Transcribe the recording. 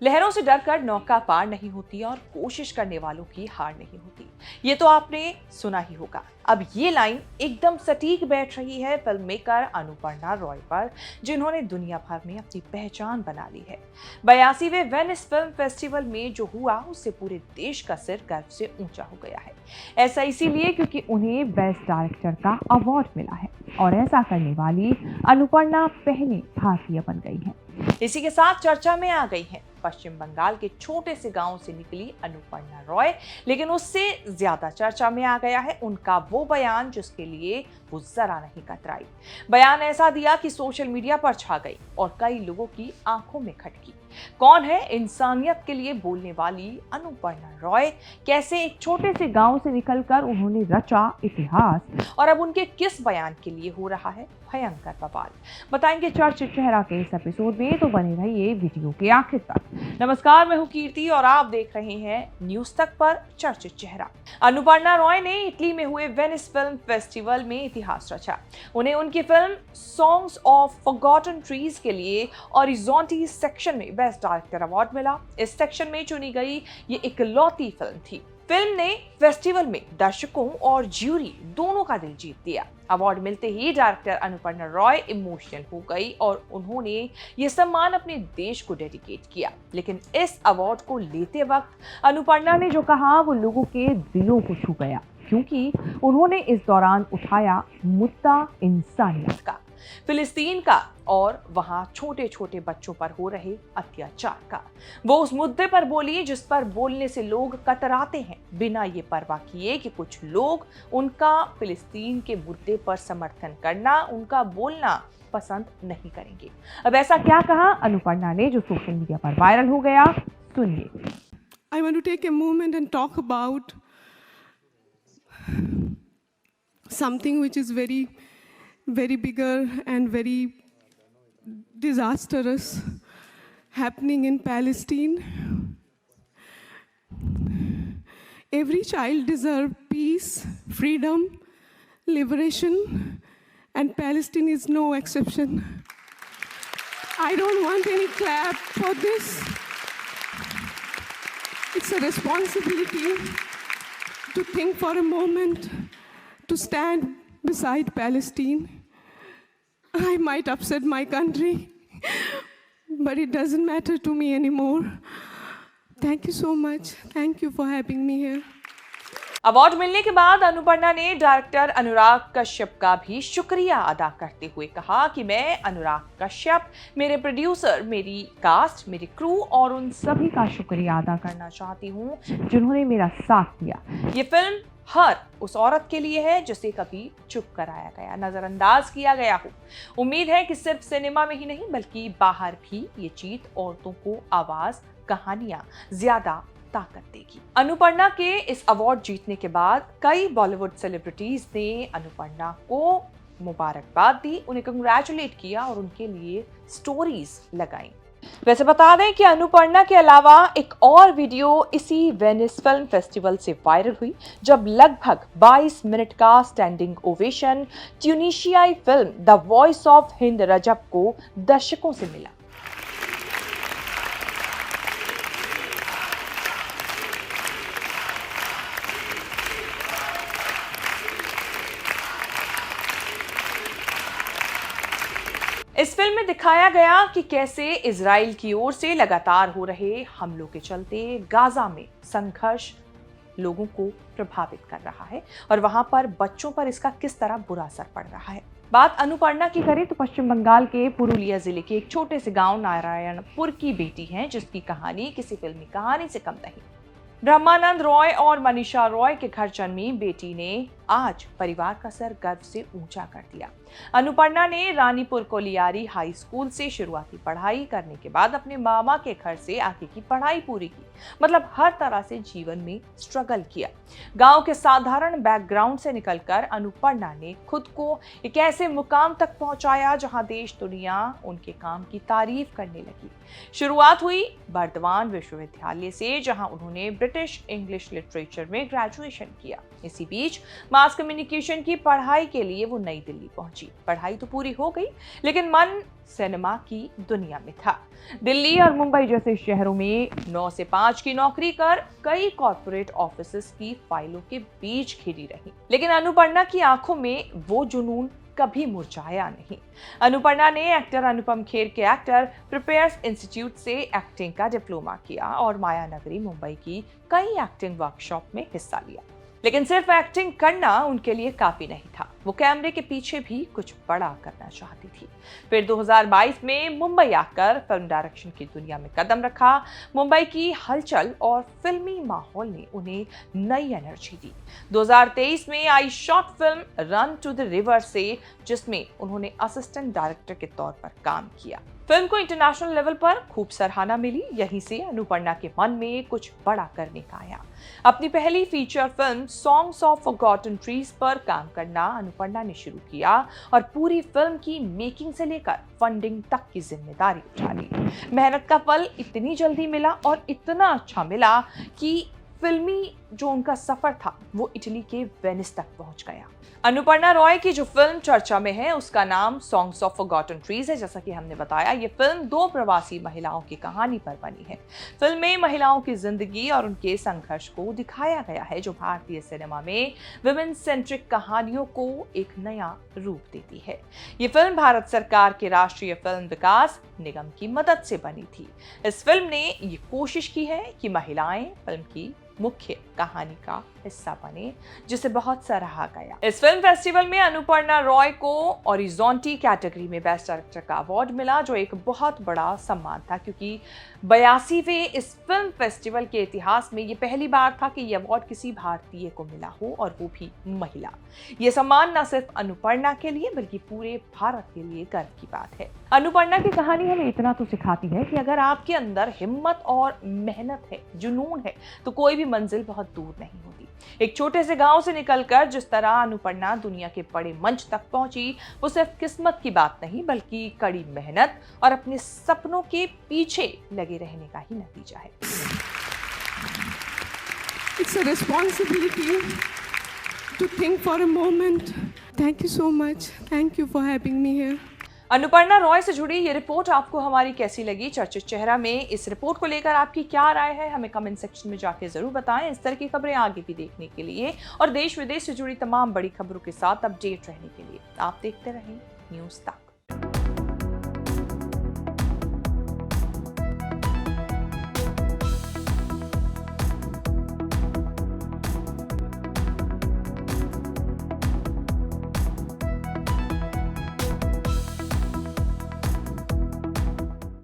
लहरों से डरकर नौका पार नहीं होती और कोशिश करने वालों की हार नहीं होती। ये तो आपने सुना ही होगा। अब ये लाइन एकदम सटीक बैठ रही है फिल्म मेकर अनुपर्णा रॉय पर, जिन्होंने दुनिया भर में अपनी पहचान बना ली है। 82वें वेनिस फिल्म फेस्टिवल में जो हुआ उससे पूरे देश का सिर गर्व से ऊंचा हो गया है। ऐसा इसीलिए क्योंकि उन्हें बेस्ट डायरेक्टर का अवार्ड मिला है और ऐसा करने वाली अनुपर्णा पहली भारतीय बन गई है। इसी के साथ चर्चा में आ गई हैं पश्चिम बंगाल के छोटे से गांव से निकली अनुपर्णा रॉय, लेकिन उससे ज्यादा चर्चा में आ गया है उनका वो बयान जिसके लिए वो जरा नहीं कतराई। बयान ऐसा दिया कि सोशल मीडिया पर छा गई और कई लोगों की आंखों में खटकी। कौन है इंसानियत के लिए बोलने वाली अनुपर्णा रॉय? कैसे एक छोटे से गांव से निकलकर उन्होंने रचा इतिहास और अब उनके किस बयान के लिए हो रहा है भयंकर बवाल? बताएंगे चर्चित चेहरा के इस एपिसोड में, तो बने रहिए वीडियो के आखिर तक। नमस्कार, मैं हूं कीर्ति और आप देख रहे हैं न्यूज तक पर चर्चित चेहरा। अनुपर्णा रॉय ने इटली में हुए वेनिस फिल्म फेस्टिवल में इतिहास रचा। उन्हें उनकी film songs of forgotten trees के लिए ऑरिजोंटी सेक्शन में बेस्ट डायरेक्टर अवार्ड मिला। इस सेक्शन में चुनी गई ये इकलौती फिल्म थी। फिल्म ने फेस्टिवल में दर्शकों और ज्यूरी दोनों का दिल जीत लिया। अवार्ड मिलते ही डायरेक्टर अनुपर्णा रॉय इमोशनल हो गई और उन्होंने ये सम्मान अपने देश को डेडिकेट किया। लेकिन इस अवार्ड को लेते वक्त अनुपर्णा ने जो कहा वो लोगों के दिलों को छू गया, क्योंकि उन्होंने इस दौरान उठाया मुद्दा इंसानियत का, फिलिस्तीन का और वहां छोटे छोटे बच्चों पर हो रहे अत्याचार का। वो उस मुद्दे पर बोली जिस पर बोलने से लोग कतराते हैं, बिना ये परवाह किए कि कुछ लोग उनका फिलिस्तीन के मुद्दे पर समर्थन करना, उनका बोलना पसंद नहीं करेंगे। अब ऐसा क्या कहा अनुपर्णा ने जो सोशल मीडिया पर वायरल हो गया, सुनिए। I want to take a moment and talk about something which is very, very bigger and very disastrous happening in Palestine. Every child deserves peace, freedom, liberation, and Palestine is no exception. I don't want any clap for this. It's a responsibility to think for a moment, to stand beside Palestine. I might upset my country, but it doesn't matter to me anymore. Thank you so much. Thank you for having me here. Award मिलने के बाद अनुपर्णा ने director Anurag Kashyap का भी शुक्रिया अदा करते हुए कहा कि मैं अनुराग कश्यप, मेरे प्रोड्यूसर, मेरी कास्ट, मेरी क्रू और उन सभी का शुक्रिया अदा करना चाहती हूँ जिन्होंने मेरा साथ दिया। ये फिल्म हर उस औरत के लिए है जिसे कभी चुप कराया गया, नजरअंदाज किया गया हो। उम्मीद है कि सिर्फ सिनेमा में ही नहीं बल्कि बाहर भी ये जीत औरतों को आवाज, कहानियां ज्यादा ताकत देगी। अनुपर्णा के इस अवार्ड जीतने के बाद कई बॉलीवुड सेलिब्रिटीज ने अनुपर्णा को मुबारकबाद दी, उन्हें कंग्रेचुलेट किया और उनके लिए स्टोरीज लगाई। वैसे बता दें कि अनुपर्णा के अलावा एक और वीडियो इसी वेनिस फिल्म फेस्टिवल से वायरल हुई, जब लगभग 22 मिनट का स्टैंडिंग ओवेशन ट्यूनीशियाई film the voice of Hind Rajab को दर्शकों से मिला। इस फिल्म में दिखाया गया कि कैसे इजराइल की ओर से लगातार हो रहे हमलों के चलते गाजा में संघर्ष लोगों को प्रभावित कर रहा है और वहां पर बच्चों पर इसका किस तरह बुरा असर पड़ रहा है। बात अनुपर्णा की करें तो पश्चिम बंगाल के पुरुलिया जिले के एक छोटे से गांव नारायणपुर की बेटी है, जिसकी कहानी किसी फिल्मी कहानी से कम नहीं। ब्रह्मानंद रॉय और मनीषा रॉय के घर जन्मी बेटी ने आज परिवार का सर गर्व से ऊंचा कर दिया। अनुपर्णा ने रानीपुर कोलियारी हाई स्कूल से शुरुआती पढ़ाई करने के बाद अपने मामा के घर से आगे की पढ़ाई पूरी की, मतलब हर तरह से जीवन में स्ट्रगल किया। गांव के साधारण बैकग्राउंड से निकलकर अनुपर्णा ने खुद को एक ऐसे मुकाम तक पहुंचाया जहां देश दुनिया उनके काम की तारीफ करने लगी। शुरुआत हुई बर्दवान विश्वविद्यालय से, जहां उन्होंने ब्रिटिश इंग्लिश लिटरेचर में ग्रेजुएशन किया। इसी बीच मास कम्युनिकेशन की पढ़ाई के लिए वो नई दिल्ली पहुंची। पढ़ाई तो पूरी हो गई, लेकिन मन सिनेमा की दुनिया में था। दिल्ली और मुंबई जैसे शहरों में 9 से 5 की नौकरी कर कई कॉर्पोरेट ऑफिसेस की फाइलों के बीच घिरी रही, लेकिन अनुपर्णा की आंखों में वो जुनून कभी मुरझाया नहीं। अनुपर्णा ने एक्टर अनुपम खेर के एक्टर प्रिपेयर्स इंस्टीट्यूट से एक्टिंग का डिप्लोमा किया और माया नगरी मुंबई की कई एक्टिंग वर्कशॉप में हिस्सा लिया। लेकिन सिर्फ एक्टिंग करना उनके लिए काफी नहीं था, वो कैमरे के पीछे भी कुछ बड़ा करना चाहती थी। फिर 2022 में मुंबई आकर फिल्म डायरेक्शन की दुनिया में कदम रखा। मुंबई की हलचल और फिल्मी माहौल ने उन्हें नई एनर्जी दी। 2023 में आई short film Run to the River से, जिसमें उन्होंने असिस्टेंट डायरेक्टर के तौर पर काम किया। फिल्म को इंटरनेशनल लेवल पर खूब सराहना मिली। यहीं से अनुपर्णा के मन में कुछ बड़ा करने का आया। अपनी पहली feature film songs of forgotten trees पर काम करना अनुपर्णा ने शुरू किया और पूरी फिल्म की मेकिंग से लेकर फंडिंग तक की जिम्मेदारी उठा ली। मेहनत का फल इतनी जल्दी मिला और इतना अच्छा मिला कि फिल्मी जो उनका सफर था वो इटली के वेनिस तक पहुंच गया। अनुपर्णा रॉय की जो फिल्म चर्चा में है उसका नाम सॉन्ग्स ऑफ फॉरगॉटन ट्रीज है। जैसा कि हमने बताया, ये फिल्म 2 प्रवासी महिलाओं की कहानी पर बनी है। फिल्म में महिलाओं की जिंदगी और उनके संघर्ष को दिखाया गया है, जो भारतीय सिनेमा में विमेन सेंट्रिक कहानियों को एक नया रूप देती है। ये फिल्म भारत सरकार के राष्ट्रीय फिल्म विकास निगम की मदद से बनी थी। इस फिल्म ने ये कोशिश की है कि महिलाएं फिल्म की मुख्य कहानी का हिस्सा बने, जिसे बहुत सराहा गया। इस फिल्म फेस्टिवल में अनुपर्णा रॉय को ऑरिजोंटी कैटेगरी में बेस्ट डायरेक्टर का अवार्ड मिला, जो एक बहुत बड़ा सम्मान था, क्योंकि 82वें इस फिल्म फेस्टिवल के इतिहास में ये पहली बार था कि ये अवार्ड किसी भारतीय को मिला हो, और वो भी महिला। ये सम्मान न सिर्फ अनुपर्णा के लिए बल्कि पूरे भारत के लिए गर्व की बात है। अनुपर्णा की कहानी हमें इतना तो सिखाती है कि अगर आपके अंदर हिम्मत और मेहनत है, जुनून है, तो कोई भी मंजिल बहुत दूर नहीं होती। एक छोटे से गांव से निकलकर जिस तरह अनुपर्णा दुनिया के बड़े मंच तक पहुंची, वो सिर्फ किस्मत की बात नहीं बल्कि कड़ी मेहनत और अपने सपनों के पीछे लगे रहने का ही नतीजा है। It's a responsibility to think for a moment. Thank you so much. Thank you for having me here. Anuparna Roy से जुड़ी ये रिपोर्ट आपको हमारी कैसी लगी? चर्चित चेहरा में इस रिपोर्ट को लेकर आपकी क्या राय है? हमें कमेंट सेक्शन में जाके जरूर बताएं। इस तरह की खबरें आगे भी देखने के लिए और देश विदेश से जुड़ी तमाम बड़ी खबरों के साथ अपडेट रहने के लिए आप देखते रहें न्यूज़ तक।